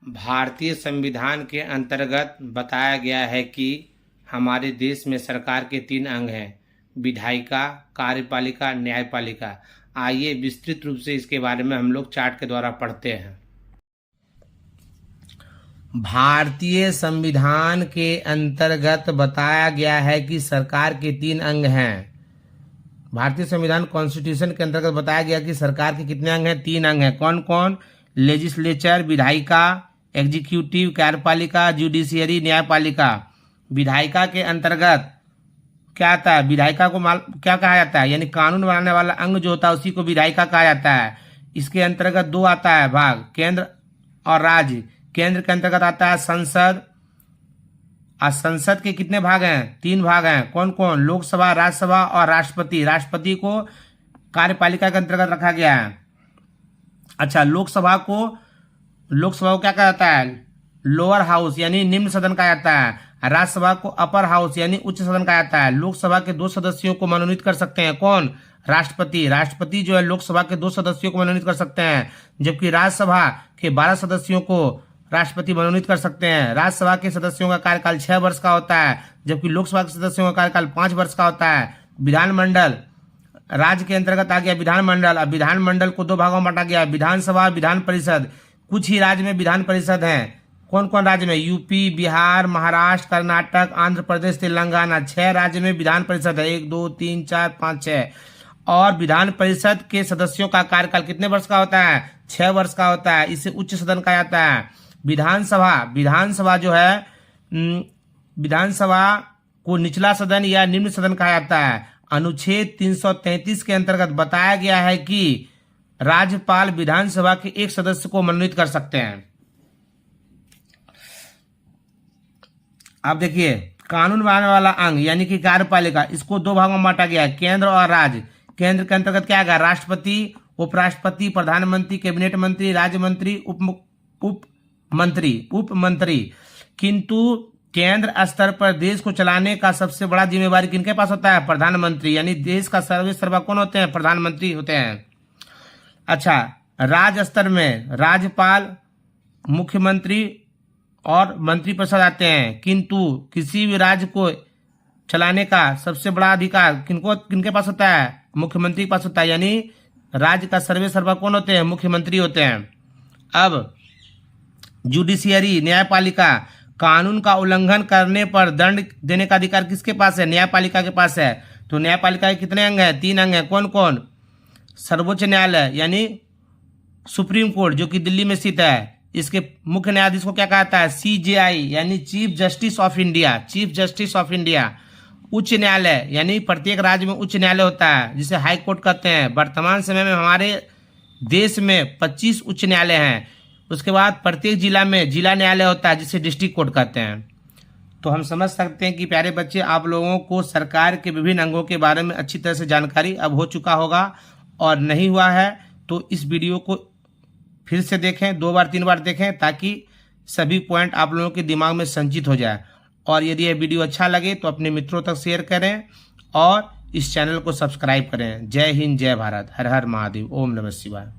भारतीय संविधान के अंतर्गत बताया गया है कि हमारे देश में सरकार के 3 अंग हैं, विधायिका, कार्यपालिका, न्यायपालिका। आइए विस्तृत रूप से इसके बारे में हम लोग चार्ट के द्वारा पढ़ते हैं। भारतीय संविधान के अंतर्गत बताया गया है कि सरकार के 3 अंग हैं। भारतीय संविधान कॉन्स्टिट्यूशन के अंतर्गत बताया गया कि सरकार के कितने अंग हैं? 3 अंग हैं। कौन कौन? लेजिस्लेचर, विधायिका, एग्जीक्यूटिव, कार्यपालिका, जुडिशियरी, न्यायपालिका। विधायिका के अंतर्गत क्या आता है? विधायिका को क्या कहा जाता है? यानी कानून बनाने वाला अंग जो होता है उसी को विधायिका कहा जाता है। इसके अंतर्गत 2 आता है भाग, केंद्र और राज्य। केंद्र के अंतर्गत आता है संसद, और संसद के कितने भाग हैं? 3 भाग हैं। कौन कौन? लोकसभा, राज्यसभा और राष्ट्रपति। राष्ट्रपति को कार्यपालिका के अंतर्गत रखा गया है। अच्छा, लोकसभा को क्या कहा जाता है? लोअर हाउस यानी निम्न सदन कहा जाता है। राज्यसभा को अपर हाउस यानी उच्च सदन कहा जाता है। लोकसभा के 2 सदस्यों को मनोनीत कर सकते हैं। कौन? राष्ट्रपति। राष्ट्रपति जो है लोकसभा के 2 सदस्यों को मनोनीत कर सकते हैं, जबकि राज्यसभा के 12 सदस्यों को राष्ट्रपति मनोनीत कर सकते हैं। राज्यसभा के सदस्यों का कार्यकाल 6 वर्ष का होता है, जबकि लोकसभा के सदस्यों का कार्यकाल 5 वर्ष का होता है। विधानमंडल राज्य के अंतर्गत आ गया विधानमंडल। अब विधानमंडल को 2 भागों में बांटा गया, विधानसभा, विधान परिषद। कुछ ही राज्य में विधान परिषद हैं। कौन कौन राज्य में? यूपी, बिहार, महाराष्ट्र, कर्नाटक, आंध्र प्रदेश, तेलंगाना। 6 राज्य में विधान परिषद है। 1 2 3 4 5 6। और विधान परिषद के सदस्यों का कार्यकाल कितने वर्ष का होता है? 6 वर्ष का होता है। इसे उच्च सदन कहा जाता है। विधानसभा जो है, विधानसभा को निचला सदन या निम्न सदन कहा जाता है। अनुच्छेद 333 के अंतर्गत बताया गया है कि राज्यपाल विधानसभा के 1 सदस्य को मनोनीत कर सकते हैं। अब देखिए, कानून बनाने वाला अंग यानी कि कार्यपालिका, इसको 2 भागों में बांटा गया है, केंद्र और राज्य। केंद्र के अंतर्गत क्या आएगा? राष्ट्रपति, उपराष्ट्रपति, प्रधानमंत्री, कैबिनेट मंत्री, राज्य मंत्री, उप मंत्री। किंतु केंद्र स्तर पर देश को चलाने का सबसे बड़ा जिम्मेवारी किनके पास होता है? प्रधानमंत्री। यानी देश का सर्वोच्च कौन होते हैं? प्रधानमंत्री होते हैं। अच्छा, राज्य स्तर में राज्यपाल, मुख्यमंत्री और मंत्रिपरिषद आते हैं। किंतु किसी भी राज्य को चलाने का सबसे बड़ा अधिकार किनके पास होता है? मुख्यमंत्री के पास होता है। यानी राज्य का सर्वेसर्वा कौन होते हैं? मुख्यमंत्री होते हैं। अब जुडिशियरी, न्यायपालिका, कानून का उल्लंघन करने पर दंड देने का अधिकार किसके पास है? न्यायपालिका के पास है। तो न्यायपालिका के कितने अंग हैं? 3 अंग हैं। कौन कौन? सर्वोच्च न्यायालय यानी सुप्रीम कोर्ट जो कि दिल्ली में स्थित है। इसके मुख्य न्यायाधीश को क्या कहता है? CJI यानी chief justice of India. Chief justice of India. उच्च न्यायालय यानी प्रत्येक राज्य में उच्च न्यायालय होता है, जिसे हाई कोर्ट कहते हैं। वर्तमान समय में हमारे देश में 25 उच्च न्यायालय हैं। उसके बाद प्रत्येक जिला में जिला न्यायालय होता है, जिसे डिस्ट्रिक्ट कोर्ट कहते हैं। तो हम समझ सकते हैं कि प्यारे बच्चे, आप लोगों को सरकार के विभिन्न अंगों के बारे में अच्छी तरह से जानकारी अब हो चुका होगा, और नहीं हुआ है तो इस वीडियो को फिर से देखें, 2 बार 3 बार देखें, ताकि सभी पॉइंट आप लोगों के दिमाग में संचित हो जाए। और यदि यह वीडियो अच्छा लगे तो अपने मित्रों तक शेयर करें और इस चैनल को सब्सक्राइब करें। जय हिंद, जय भारत, हर हर महादेव, ओम नमः शिवाय।